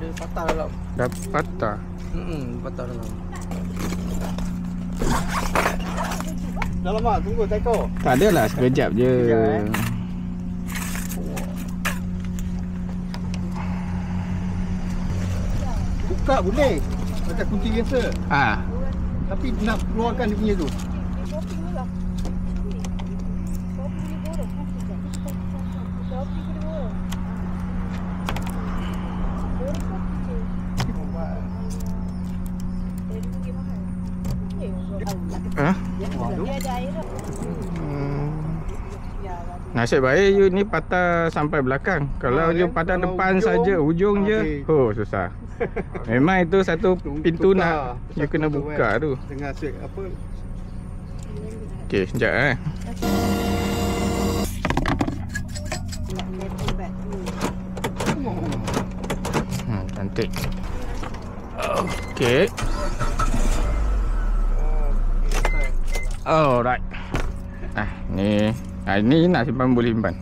Ada patah dalam. Dah patah. Patah dalam. Dalam mak, tunggu Taiko. Tak adalah, sekejap je. Sekejap, Buka boleh. Macam kunci biasa. Tapi nak keluarkan dia punya tu. Nasib baik you ni patah sampai belakang. Kalau you patah depan saja, ujung je, oh susah. Memang itu satu pintu nak you kena buka tu. Tengah switch apa? Okey, sekejap cantik. Okey. Alright. Ni nak simpan boleh simpan.